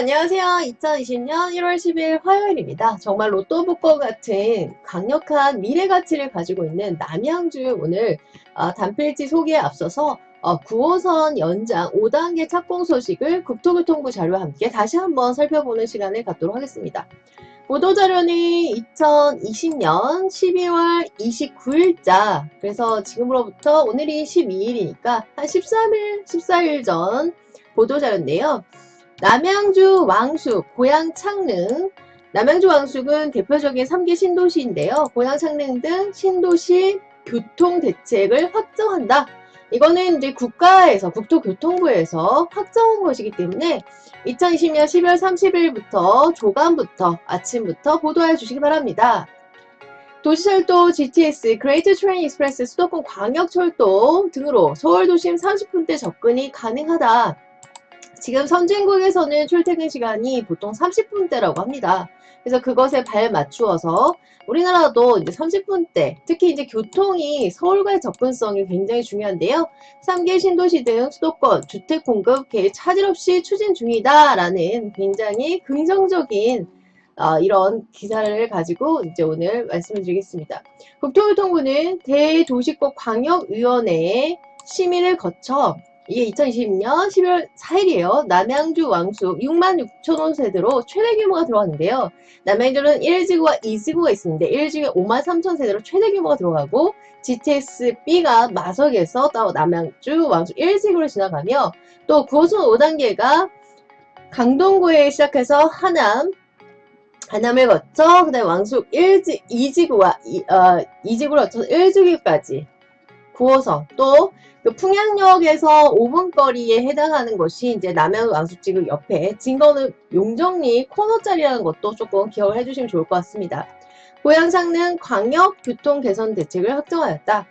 안녕하세요. 2020년 1월 10일 화요일입니다. 정말 로또 복권 같은 강력한 미래 가치를 가지고 있는 남양주 오늘 단필지 소개에 앞서서 9호선 연장 5단계 착공 소식을 국토교통부 자료와 함께 다시 한번 살펴보는 시간을 갖도록 하겠습니다. 보도자료는 2020년 12월 29일자, 그래서 지금으로부터 오늘이 12일이니까 한 13일, 14일 전 보도자료인데요. 남양주 왕숙, 고양 창릉. 남양주 왕숙은 대표적인 3개 신도시인데요. 고양 창릉 등 신도시 교통 대책을 확정한다. 이거는 이제 국가에서, 국토교통부에서 확정한 것이기 때문에 2020년 12월 30일부터 조간부터 아침부터 보도해 주시기 바랍니다. 도시철도 GTS, 그레이트 트레인 익스프레스, 수도권 광역철도 등으로 서울도심 30분대 접근이 가능하다. 지금 선진국에서는 출퇴근 시간이 보통 30분대라고 합니다. 그래서 그것에 발맞추어서 우리나라도 이제 30분대, 특히 이제 교통이 서울과의 접근성이 굉장히 중요한데요. 3개 신도시 등 수도권 주택 공급 계획 차질 없이 추진 중이다라는 굉장히 긍정적인 이런 기사를 가지고 이제 오늘 말씀을 드리겠습니다. 국토교통부는 대도시국 광역위원회의 심의를 거쳐 이게 2020년 12월 4일이에요. 남양주 왕숙 66,000호 세대로 최대 규모가 들어갔는데요. 남양주는 1지구와 2지구가 있는데 1지구에 53,000 세대로 최대 규모가 들어가고 GTS-B가 마석에서 남양주 왕숙 1지구를 지나가며 또 9호선 5단계가 강동구에 시작해서 하남을 거쳐 그다음에 왕숙 2지구와 2지구를 거쳐서 1지구까지 9호선 또 그 풍양역에서 5분 거리에 해당하는 것이 이제 남양 왕숙지구 옆에 진거는 용정리 코너짜리라는 것도 조금 기억을 해주시면 좋을 것 같습니다. 고양창릉 광역교통 개선 대책을 확정하였다.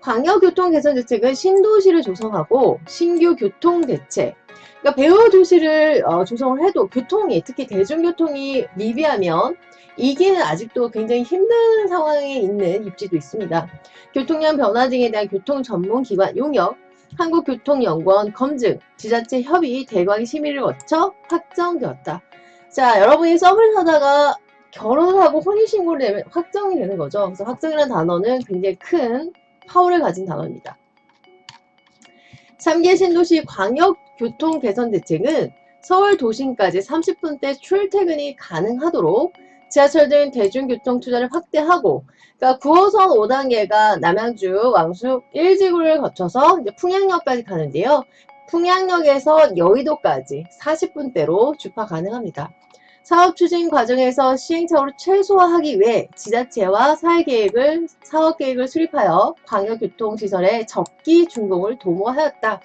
광역교통 개선 대책은 신도시를 조성하고 신규 교통 대책, 그러니까 배후 도시를 조성을 해도 교통이, 특히 대중교통이 미비하면 이기는 아직도 굉장히 힘든 상황에 있는 입지도 있습니다. 교통량 변화 등에 대한 교통 전문 기관 용역, 한국교통연구원 검증, 지자체 협의, 대과기 심의를 거쳐 확정되었다. 자, 여러분이 썸을 사다가 결혼하고 혼인신고를 내면 확정이 되는 거죠. 그래서 확정이라는 단어는 굉장히 큰 파워를 가진 단어입니다. 3개 신도시 광역교통 개선 대책은 서울 도심까지 30분대 출퇴근이 가능하도록 지하철 등 대중교통 투자를 확대하고, 그러니까 9호선 5단계가 남양주 왕숙 1지구를 거쳐서 이제 풍양역까지 가는데요. 풍양역에서 여의도까지 40분대로 주파 가능합니다. 사업 추진 과정에서 시행착오를 최소화하기 위해 지자체와 사업계획을 수립하여 광역교통시설의 적기 준공을 도모하였다.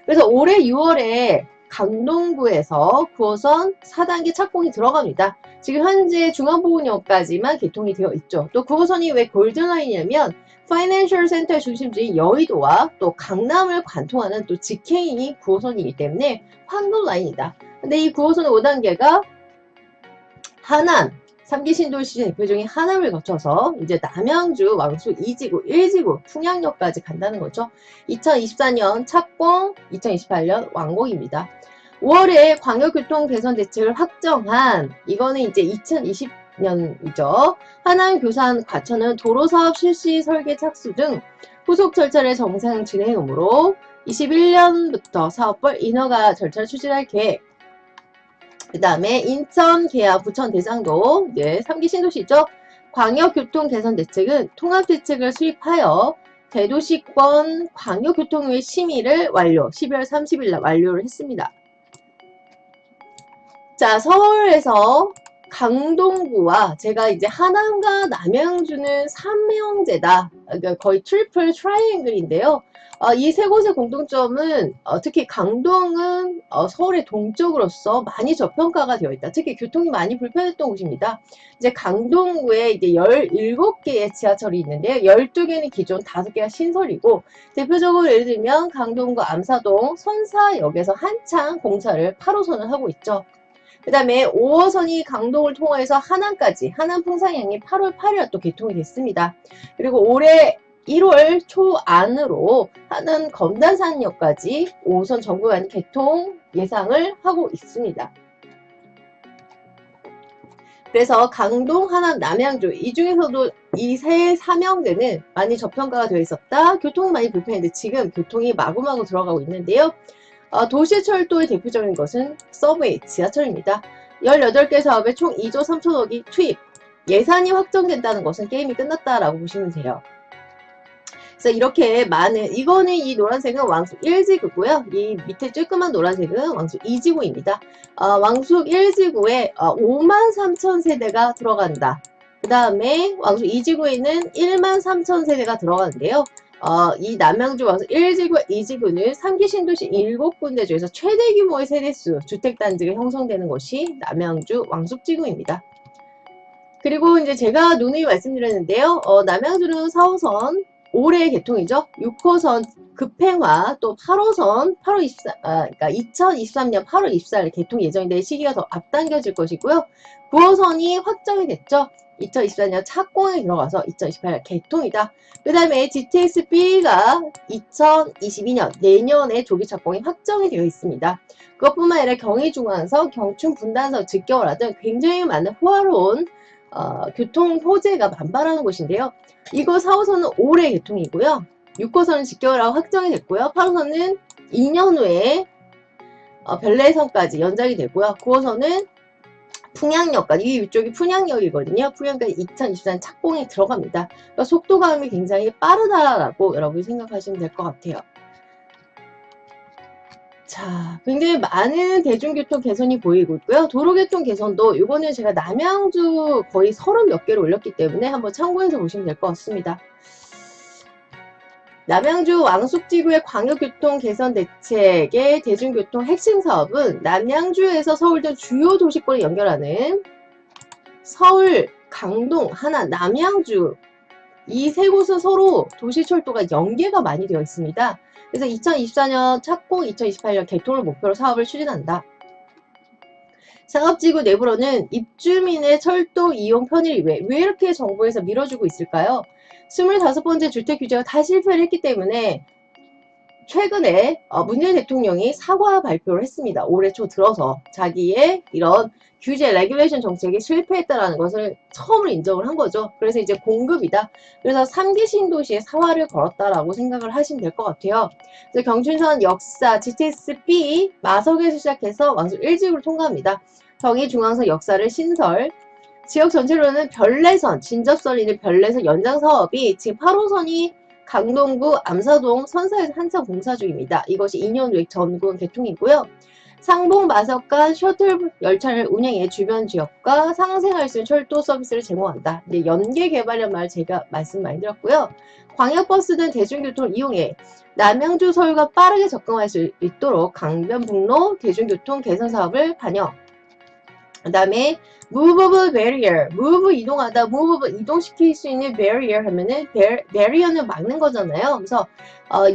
그래서 올해 6월에 강동구에서 9호선 4단계 착공이 들어갑니다. 지금 현재 중앙보훈역까지만 개통이 되어 있죠. 또 9호선이 왜 골든라인이냐면 파이낸셜 센터의 중심지인 여의도와 또 강남을 관통하는 또 직행이 9호선이기 때문에 황금라인이다. 근데 이 9호선 5단계가 하남, 3기 신도시 대표적인 하남을 거쳐서 이제 남양주 왕숙 2지구, 1지구, 풍양역까지 간다는 거죠. 2024년 착공, 2028년 완공입니다. 5월에 광역교통 개선 대책을 확정한, 이거는 이제 2020년이죠. 하남, 교산, 과천은 도로사업 실시 설계 착수 등 후속 절차를 정상 진행으로 21년부터 사업벌 인허가 절차를 추진할 계획. 그 다음에 인천, 계양, 부천, 대장도 3기 신도시죠. 광역교통 개선 대책은 통합대책을 수립하여 대도시권 광역교통의 심의를 완료, 12월 30일 날 완료를 했습니다. 자, 서울에서 강동구와 제가 이제 하남과 남양주는 삼형제다. 그러니까 거의 트리플 트라이앵글인데요. 이 세 곳의 공통점은 특히 강동은 서울의 동쪽으로서 많이 저평가가 되어 있다. 특히 교통이 많이 불편했던 곳입니다. 이제 강동구에 이제 17개의 지하철이 있는데요. 12개는 기존, 5개가 신설이고, 대표적으로 예를 들면 강동구 암사동 선사역에서 한창 공사를 8호선을 하고 있죠. 그 다음에 5호선이 강동을 통해서 하남까지, 하남 풍산역이 8월 8일 또 개통이 됐습니다. 그리고 올해 1월 초 안으로 하남 검단산역까지 5호선 전구간 개통 예상을 하고 있습니다. 그래서 강동, 하남, 남양주 이 중에서도 이 세 삼형제는 많이 저평가가 되어 있었다. 교통은 많이 불편했는데 지금 교통이 마구마구 들어가고 있는데요. 도시철도의 대표적인 것은 서브웨이, 지하철입니다. 18개 사업에 총 2조 3천억이 투입. 예산이 확정된다는 것은 게임이 끝났다라고 보시면 돼요. 그래서 이렇게 많은, 이거는 이 노란색은 왕숙 1지구고요. 이 밑에 쬐끄만 노란색은 왕숙 2지구입니다. 왕숙 1지구에 5만 3천 세대가 들어간다. 그 다음에 왕숙 2지구에는 1만 3천 세대가 들어가는데요. 이 남양주 왕숙 1지구, 2지구는 3기 신도시 7군데 중에서 최대 규모의 세대수, 주택단지가 형성되는 곳이 남양주 왕숙지구입니다. 그리고 이제 제가 누누이 말씀드렸는데요. 남양주는 4호선 올해 개통이죠. 6호선 급행화, 또 8호선 8월 24, 그러니까 2023년 8월 24일 개통 예정인데 시기가 더 앞당겨질 것이고요. 9호선이 확정이 됐죠. 2024년 착공에 들어가서 2028년 개통이다. 그 다음에 GTX-B가 2022년 내년에 조기 착공이 확정이 되어 있습니다. 그것뿐만 아니라 경의중앙선, 경춘분단선, 직경호라 등 굉장히 많은 호화로운 교통 호재가 만발하는 곳인데요. 이거 4호선은 올해 개통이고요. 6호선은 직결하고 확정이 됐고요. 8호선은 2년 후에 별내선까지 연장이 되고요. 9호선은 풍양역까지, 이쪽이 풍양역이거든요. 풍양까지 2024년 착공이 들어갑니다. 그러니까 속도감이 굉장히 빠르다라고 여러분이 생각하시면 될 것 같아요. 자, 굉장히 많은 대중교통 개선이 보이고 있고요. 도로교통 개선도 이거는 제가 남양주 거의 30몇 개를 올렸기 때문에 한번 참고해서 보시면 될 것 같습니다. 남양주 왕숙지구의 광역교통 개선 대책의 대중교통 핵심 사업은 남양주에서 서울 등 주요 도시권을 연결하는 서울, 강동, 하남, 남양주 이 세 곳은 서로 도시철도가 연계가 많이 되어 있습니다. 그래서 2024년 착공, 2028년 개통을 목표로 사업을 추진한다. 상업지구 내부로는 입주민의 철도 이용 편의를 위해 왜 이렇게 정부에서 밀어주고 있을까요? 25번째 주택 규제가 다 실패를 했기 때문에 최근에 문재인 대통령이 사과 발표를 했습니다. 올해 초 들어서 자기의 이런 규제, 레귤레이션 정책이 실패했다는 것을 처음으로 인정을 한 거죠. 그래서 이제 공급이다. 그래서 3기 신도시에 사활을 걸었다라고 생각을 하시면 될 것 같아요. 그래서 경춘선 역사, GTX-B, 마석에서 시작해서 왕숙 1지구를 통과합니다. 경의중앙선 역사를 신설, 지역 전체로는 별내선, 진접선이 있는 별내선 연장 사업이 지금 8호선이 강동구 암사동 선사에서 한창 공사 중입니다. 이것이 2년 후에 전국 개통이고요. 상봉 마석 간 셔틀 열차를 운행해 주변 지역과 상생할 수 있는 철도 서비스를 제공한다. 이제 연계 개발이란 말 제가 말씀 많이 드렸고요. 광역버스 등 대중교통을 이용해 남양주 서울과 빠르게 접근할 수 있도록 강변북로 대중교통 개선 사업을 반영. 그 다음에 move barrier, move 이동하다, move 이동시킬 수 있는 barrier 하면은 barrier는 막는 거잖아요. 그래서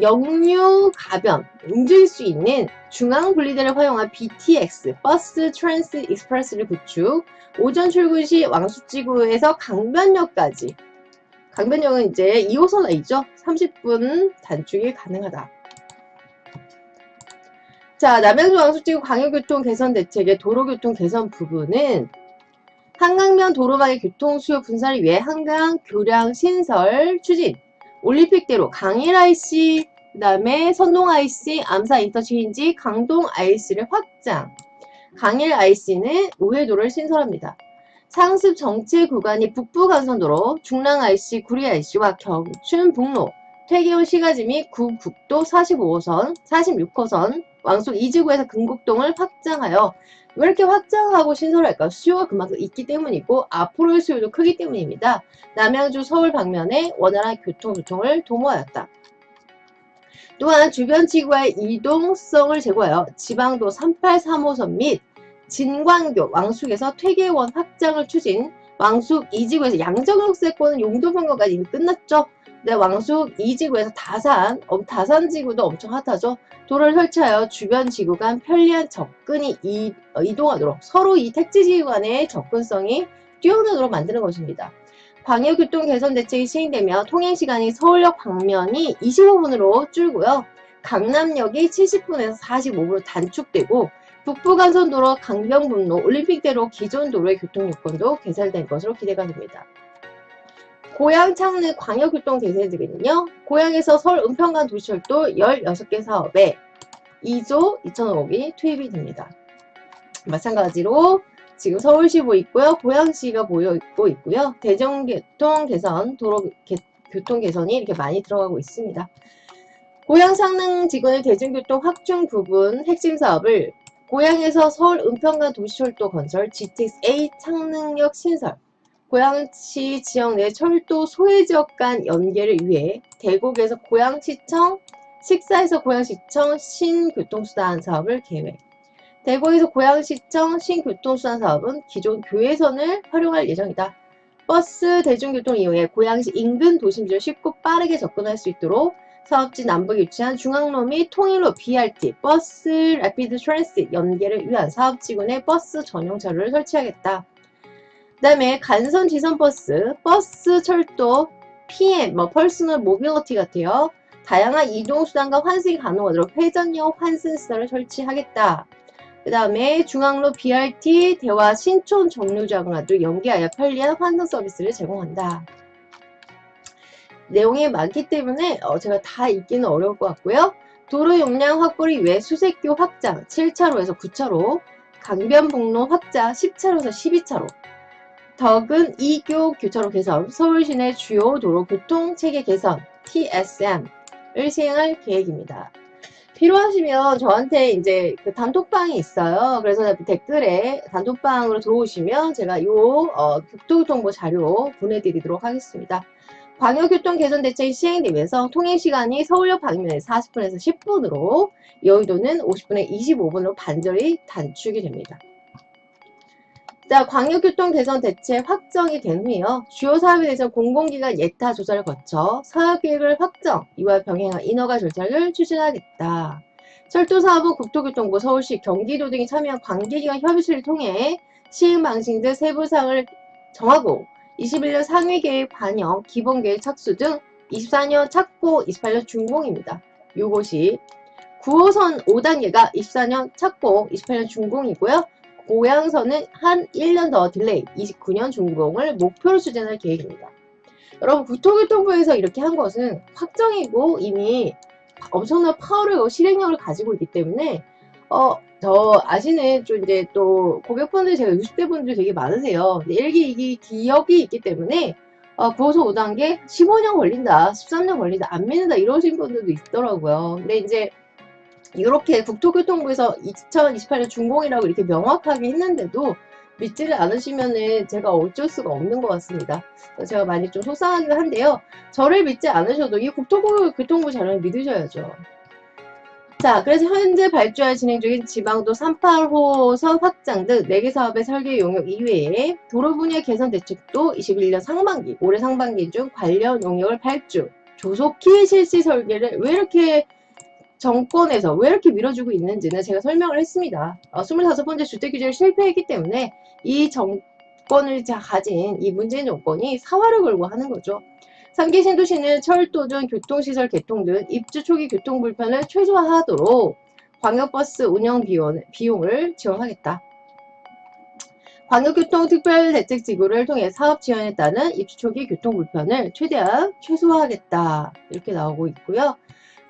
역류 가변, 움직일 수 있는 중앙 분리대를 활용한 BTX, 버스 트랜스 익스프레스를 구축, 오전 출근 시 왕숙지구에서 강변역까지, 강변역은 이제 2호선 A죠. 30분 단축이 가능하다. 자, 남양주 왕숙지구 광역교통 개선 대책의 도로교통 개선 부분은 한강변 도로망의 교통 수요 분산을 위해 한강 교량 신설 추진, 올림픽대로 강일 IC, 그 다음에 선동 IC, 암사 인터체인지, 강동 IC를 확장. 강일 IC는 우회도를 신설합니다. 상습 정체 구간이 북부간선도로, 중랑 IC, 구리 IC와 경춘북로, 퇴계원 시가지 및 구국도 45호선, 46호선, 왕숙 2지구에서 금곡동을 확장하여 왜 이렇게 확장하고 신설할까? 수요가 그만큼 있기 때문이고 앞으로의 수요도 크기 때문입니다. 남양주 서울 방면에 원활한 교통 조통을 도모하였다. 또한 주변 지구와의 이동성을 제고하여 지방도 383호선 및 진광교, 왕숙에서 퇴계원 확장을 추진, 왕숙 2지구에서 양정역세권은 용도 변경까지 이미 끝났죠. 네, 왕숙 2지구에서 다산 지구도 엄청 핫하죠. 도로를 설치하여 주변 지구 간 편리한 접근이 이동하도록 서로 이 택지 지구 간의 접근성이 뛰어나도록 만드는 것입니다. 광역교통 개선 대책이 시행되며 통행시간이 서울역 방면이 25분으로 줄고요. 강남역이 70분에서 45분으로 단축되고 북부간선도로 강변북로 올림픽대로 기존 도로의 교통요건도 개설된 것으로 기대가 됩니다. 고양 창릉 광역교통 대세지는요. 고양에서 서울 은평간 도시철도 16개 사업에 2조 2천억이 투입이 됩니다. 마찬가지로 지금 서울시 보이고요. 고양시가 보이고 있고요. 대중교통 개선, 교통 개선이 이렇게 많이 들어가고 있습니다. 고양 창릉 지구의 대중교통 확충 부분 핵심 사업을 고양에서 서울 은평간 도시철도 건설, GTX-A 창릉역 신설, 고양시 지역 내 철도 소외지역 간 연계를 위해 대곡에서 고양시청, 식사에서 고양시청 신교통수단 사업을 계획. 대곡에서 고양시청 신교통수단 사업은 기존 교외선을 활용할 예정이다. 버스 대중교통 이용에 고양시 인근 도심지로 쉽고 빠르게 접근할 수 있도록 사업지 남북에 위치한 중앙로 및 통일로 BRT, 버스 래피드 트랜sit 연계를 위한 사업지구 내 버스 전용 차로를 설치하겠다. 그 다음에 간선 지선 버스, 철도, PM, 퍼스널 모빌리티 같아요. 다양한 이동수단과 환승이 가능하도록 회전형 환승시설을 설치하겠다. 그 다음에 중앙로 BRT, 대화 신촌 정류장과도 연계하여 편리한 환승 서비스를 제공한다. 내용이 많기 때문에 제가 다 읽기는 어려울 것 같고요. 도로 용량 확보를 위해 수색교 확장 7차로에서 9차로, 강변북로 확장 10차로에서 12차로, 덕은 2교 교차로 개선, 서울 시내 주요 도로 교통체계 개선 TSM을 시행할 계획입니다. 필요하시면 저한테 이제 그 단톡방이 있어요. 그래서 댓글에 단톡방으로 들어오시면 제가 교통정보 자료 보내드리도록 하겠습니다. 광역교통 개선 대책이 시행되면서 통행시간이 서울역 방면에 40분에서 10분으로, 여의도는 50분에 25분으로 반절이 단축이 됩니다. 자, 광역교통 개선 대책 확정이 된 후에요. 주요 사업에 대해서 공공기관 예타 조사를 거쳐 사업계획을 확정, 이와 병행한 인허가 절차를 추진하겠다. 철도사업은 국토교통부, 서울시, 경기도 등이 참여한 관계기관 협의체를 통해 시행 방식 등 세부사항을 정하고 21년 상위계획 반영, 기본계획 착수 등 24년 착고, 28년 준공입니다. 요것이 9호선 5단계가 24년 착고, 28년 준공이고요. 고양선은 한 1년 더 딜레이, 29년 준공을 목표로 추진할 계획입니다. 여러분, 국토교통부에서 이렇게 한 것은 확정이고 이미 엄청난 파워를, 실행력을 가지고 있기 때문에 저 아시는 좀 이제 또 고객분들, 제가 60대 분들 되게 많으세요. 일기 기억이 있기 때문에 9호선 5단계 15년 걸린다, 13년 걸린다, 안 믿는다 이러신 분들도 있더라고요. 근데 이제 이렇게 국토교통부에서 2028년 준공이라고 이렇게 명확하게 했는데도 믿지를 않으시면은 제가 어쩔 수가 없는 것 같습니다. 제가 많이 좀 속상하긴 한데요. 저를 믿지 않으셔도 이 국토교통부 자료를 믿으셔야죠. 자, 그래서 현재 발주할 진행 중인 지방도 38호선 확장 등 4개 사업의 설계 용역 이외에 도로 분야 개선 대책도 21년 상반기, 올해 상반기 중 관련 용역을 발주, 조속히 실시 설계를 왜 이렇게 정권에서 왜 이렇게 밀어주고 있는지는 제가 설명을 했습니다. 25번째 주택규제를 실패했기 때문에 이 정권을 가진 이 문재인 정권이 사활을 걸고 하는 거죠. 3기 신도시는 철도 등 교통시설 개통 등 입주 초기 교통 불편을 최소화하도록 광역버스 운영 비용을 지원하겠다. 광역교통특별대책지구를 통해 사업 지원에 따른 입주 초기 교통 불편을 최대한 최소화하겠다. 이렇게 나오고 있고요.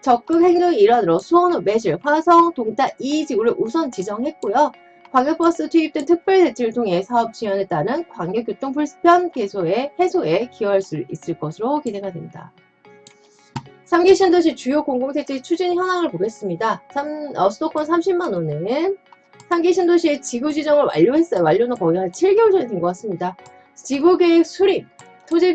적극 행동의 일환으로 수원, 매실, 화성, 동탄 2지구를 우선 지정했고요. 광역버스 투입된 특별대책을 통해 사업 지원에 따른 광역교통 불편 해소에 기여할 수 있을 것으로 기대가 됩니다. 3기 신도시 주요 공공대책 추진 현황을 보겠습니다. 수도권 30만원은 3기 신도시의 지구 지정을 완료했어요. 완료는 거의 한 7개월 전에 된 것 같습니다. 지구계획 수립, 토지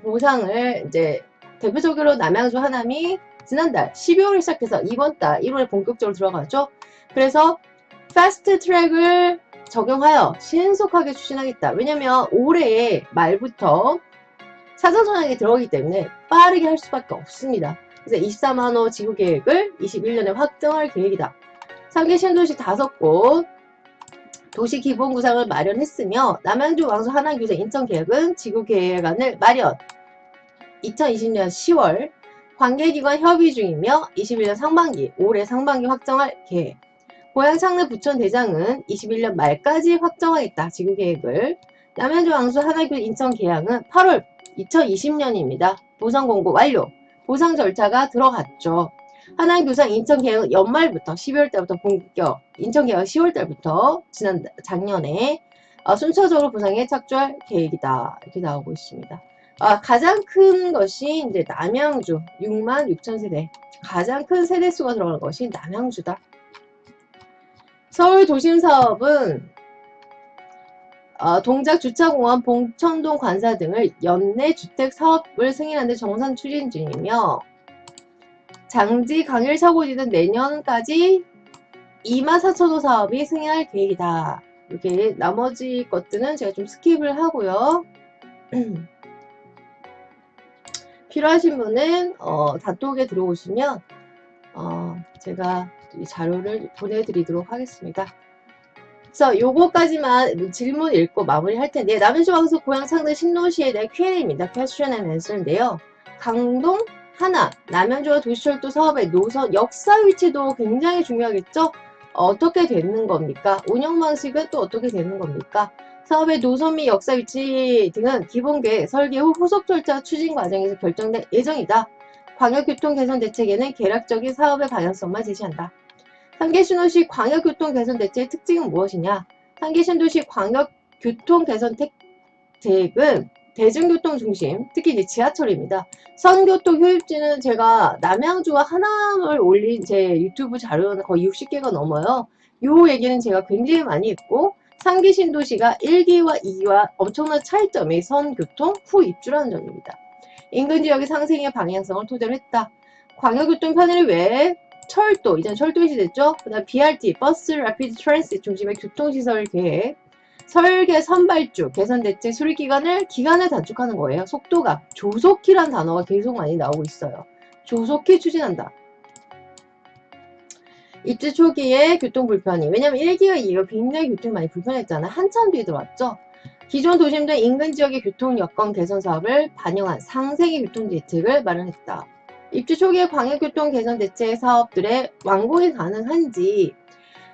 보상을 이제 대표적으로 남양주 하남이 지난달 12월에 시작해서 이번 달 1월에 본격적으로 들어가죠. 그래서 패스트 트랙을 적용하여 신속하게 추진하겠다. 왜냐면 올해 말부터 사전 전환이 들어가기 때문에 빠르게 할 수밖에 없습니다. 그래서 24만호 지구계획을 21년에 확정할 계획이다. 3기 신도시 5곳 도시 기본구상을 마련했으며 남양주, 왕수, 하남, 규세, 인천 계획은 지구계획안을 마련 2020년 10월 관계기관 협의 중이며 21년 상반기, 올해 상반기 확정할 계획. 고향 창내 부천대장은 21년 말까지 확정하겠다. 지구 계획을. 남양주 왕수 하나교 인천 계양은 8월 2020년입니다. 보상 공고 완료. 보상 절차가 들어갔죠. 하나교상 인천 계양은 연말부터 12월 달부터 본격, 인천 계양은 10월 달부터 작년에 순차적으로 보상에 착수할 계획이다. 이렇게 나오고 있습니다. 가장 큰 것이 이제 남양주 6만 6천 세대. 가장 큰 세대수가 들어가는 것이 남양주다. 서울 도심 사업은 동작 주차공원, 봉천동 관사 등을 연내 주택 사업을 승인하는 데 정상 추진 중이며 장지 강일 차고지는 내년까지 24,000호 사업이 승인할 계획이다. 이렇게 나머지 것들은 제가 좀 스킵을 하고요. 필요하신 분은 단톡에 들어오시면 제가 이 자료를 보내드리도록 하겠습니다. 그래서 요거까지만 질문 읽고 마무리할 텐데 남양주 왕수 고향 창내 신도시에 대한 Q&A입니다. Question and Answer인데요. 강동 하나 남양주와 도시철도 사업의 노선 역사 위치도 굉장히 중요하겠죠. 어떻게 되는 겁니까? 운영 방식은 또 어떻게 되는 겁니까? 사업의 노선 및 역사 위치 등은 기본계획 설계 후 후속 절차 추진 과정에서 결정될 예정이다. 광역교통 개선 대책에는 계략적인 사업의 방향성만 제시한다. 상계신도시 광역교통 개선 대책의 특징은 무엇이냐? 상계신도시 광역교통 개선 대책은 대중교통 중심, 특히 이제 지하철입니다. 선교통 효율지는 제가 남양주와 하남을 올린 제 유튜브 자료는 거의 60개가 넘어요. 요 얘기는 제가 굉장히 많이 했고, 상계신도시가 1기와 2기와 엄청난 차이점이 선교통 후 입주라는 점입니다. 인근 지역의 상생의 방향성을 토대로 했다. 광역교통 편의를 위해 철도, 이전 철도시 됐죠? 그 다음 BRT, 버스, 라피드 트랜sit 중심의 교통시설 계획, 설계 선발주, 개선 대책, 수립 기간을 단축하는 거예요. 속도가, 조속히란 단어가 계속 많이 나오고 있어요. 조속히 추진한다. 입주 초기에 교통 불편이, 왜냐면 1기와 2기가 굉장히 교통이 많이 불편했잖아요. 한참 뒤에 들어왔죠. 기존 도심 등 인근 지역의 교통 여건 개선 사업을 반영한 상생의 교통 대책을 마련했다. 입주 초기에 광역교통 개선 대책 사업들의 완공이 가능한지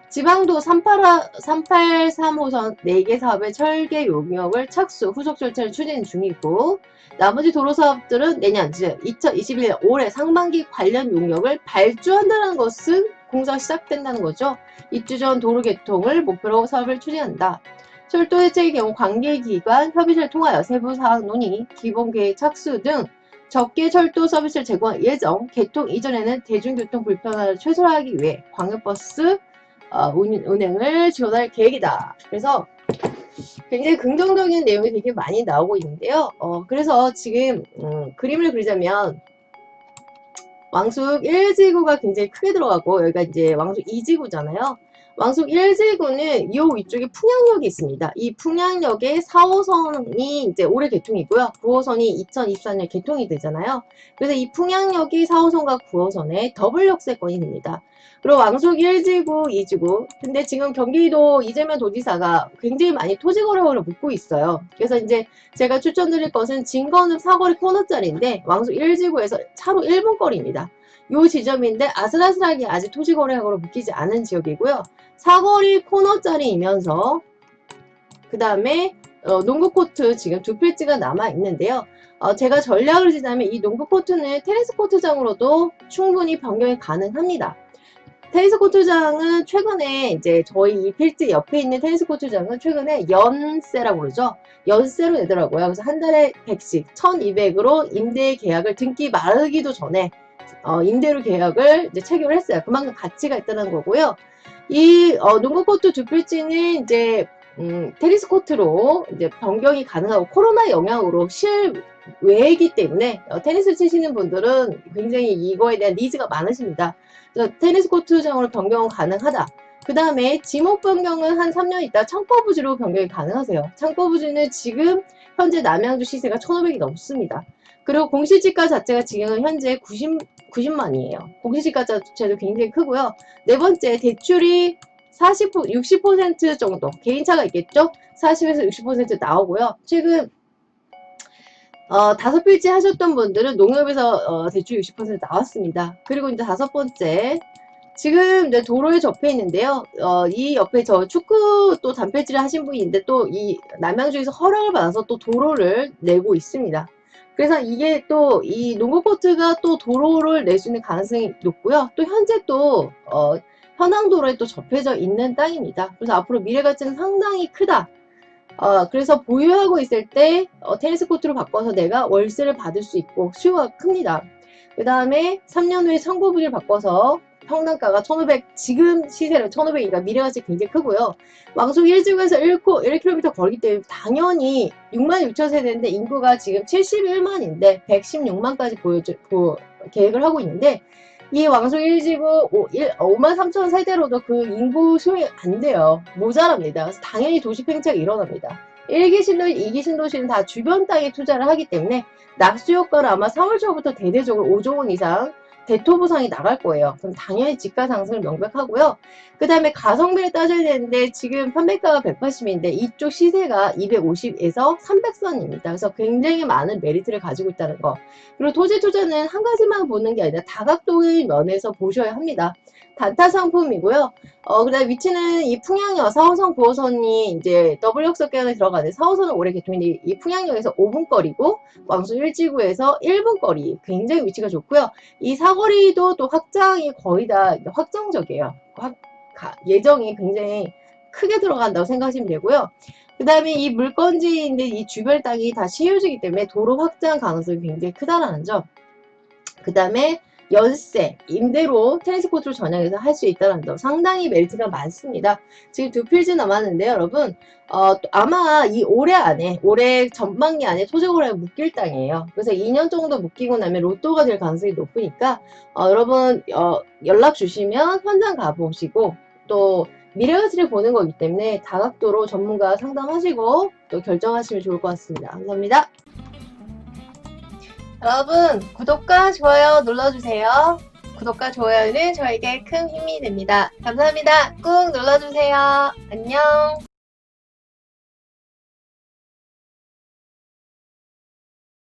지방도 383호선 4개 사업의 철개 용역을 착수, 후속 절차를 추진 중이고 나머지 도로 사업들은 내년 2021년 올해 상반기 관련 용역을 발주한다는 것은 공사가 시작된다는 거죠. 입주 전 도로 개통을 목표로 사업을 추진한다. 철도 대책의 경우 관계기관 협의체를 통하여 세부 사항 논의, 기본계획 착수 등 적게 철도 서비스를 제공할 예정, 개통 이전에는 대중교통 불편을 최소화하기 위해 광역버스 운행을 지원할 계획이다. 그래서 굉장히 긍정적인 내용이 되게 많이 나오고 있는데요. 그래서 지금 그림을 그리자면 왕숙 1지구가 굉장히 크게 들어가고 여기가 이제 왕숙 2지구잖아요. 왕숙 1지구는 이 위쪽에 풍양역이 있습니다. 이 풍양역의 4호선이 이제 올해 개통이고요. 9호선이 2024년 개통이 되잖아요. 그래서 이 풍양역이 4호선과 9호선의 더블 역세권이 됩니다. 그리고 왕숙 1지구, 2지구. 근데 지금 경기도 이재명 도지사가 굉장히 많이 토지 거래를 묻고 있어요. 그래서 이제 제가 추천드릴 것은 진건읍 사거리 코너짜리인데 왕숙 1지구에서 차로 1분 거리입니다. 요 지점인데 아슬아슬하게 아직 토지 거래하고로 묶이지 않은 지역이고요. 사거리 코너짜리이면서 그 다음에 농구 코트 지금 2필지가 남아 있는데요. 제가 전략을 지자면 이 농구 코트는 테니스 코트장으로도 충분히 변경이 가능합니다. 테니스 코트장은 최근에 이제 저희 이 필지 옆에 있는 테니스 코트장은 최근에 연세라고 그러죠. 연세로 내더라고요. 그래서 한 달에 100씩 1200으로 임대 계약을 등기 마르기도 전에 임대료 계약을 이제 체결을 했어요. 그만큼 가치가 있다는 거고요. 이 농구 코트 2필지는 이제 테니스 코트로 이제 변경이 가능하고 코로나 영향으로 실외이기 때문에 테니스 치시는 분들은 굉장히 이거에 대한 니즈가 많으십니다. 테니스 코트장으로 변경은 가능하다. 그 다음에 지목 변경은 한 3년 있다 창고부지로 변경이 가능하세요. 창고부지는 지금 현재 남양주 시세가 1,500이 넘습니다. 그리고 공시지가 자체가 지금 현재 90만이에요. 공시지가 자체도 굉장히 크고요. 네 번째, 대출이 60% 정도 개인차가 있겠죠. 40에서 60% 나오고요. 최근 5필지 하셨던 분들은 농협에서 대출 60% 나왔습니다. 그리고 이제 5번째, 지금 이제 도로에 접해 있는데요. 이 옆에 저 축구 또 단필질을 하신 분이 있는데 또 이 남양주에서 허락을 받아서 또 도로를 내고 있습니다. 그래서 이게 또 이 농구 코트가 또 도로를 낼 수 있는 가능성이 높고요. 또 현재 또 현황도로에 또 접해져 있는 땅입니다. 그래서 앞으로 미래 가치는 상당히 크다. 그래서 보유하고 있을 때 테니스 코트로 바꿔서 내가 월세를 받을 수 있고 수요가 큽니다. 그 다음에 3년 후에 청구분을 바꿔서 평당가가 1,500, 지금 시세로 1,500이니까 미래가치 굉장히 크고요. 왕복 1지구에서 1km 거리기 때문에 당연히 6만 6천 세대인데 인구가 지금 71만인데 116만까지 계획을 하고 있는데 이 왕속 1지구 5만 3천 세대로도 그 인구 수용이 안 돼요. 모자랍니다. 그래서 당연히 도시 팽창이 일어납니다. 1기 신도시, 2기 신도시는 다 주변 땅에 투자를 하기 때문에 낙수 효과를 아마 3월 초부터 대대적으로 5조 원 이상 대토보상이 나갈 거예요. 그럼 당연히 집가 상승을 명백하고요. 그 다음에 가성비를 따져야 되는데 지금 판매가가 180인데 이쪽 시세가 250에서 300선입니다. 그래서 굉장히 많은 메리트를 가지고 있다는 거. 그리고 토지 투자는 한 가지만 보는 게 아니라 다각도의 면에서 보셔야 합니다. 단타 상품이고요. 그 다음에 위치는 이 풍양역 4호선 9호선이 이제 W역석계단에 들어가는 4호선은 올해 개통인데 이 풍양역에서 5분 거리고 왕수 1지구에서 1분 거리 굉장히 위치가 좋고요. 이 사거리도 또 확장이 거의 다 확정적이에요. 예정이 굉장히 크게 들어간다고 생각하시면 되고요. 그 다음에 이 물건지인데 이 주변 땅이 다 시유지이기 때문에 도로 확장 가능성이 굉장히 크다라는 점. 그 다음에 연세, 임대로 테니스 코트를 전용해서 할 수 있다는 점. 상당히 메리트가 많습니다. 지금 2필지 남았는데요, 여러분. 아마 이 올해 전반기 안에 토지거래가 묶일 땅이에요. 그래서 2년 정도 묶이고 나면 로또가 될 가능성이 높으니까, 여러분, 연락 주시면 현장 가보시고, 또 미래가치를 보는 거기 때문에 다각도로 전문가 상담하시고 또 결정하시면 좋을 것 같습니다. 감사합니다. 여러분 구독과 좋아요 눌러주세요. 구독과 좋아요는 저에게 큰 힘이 됩니다. 감사합니다. 꾹 눌러주세요. 안녕.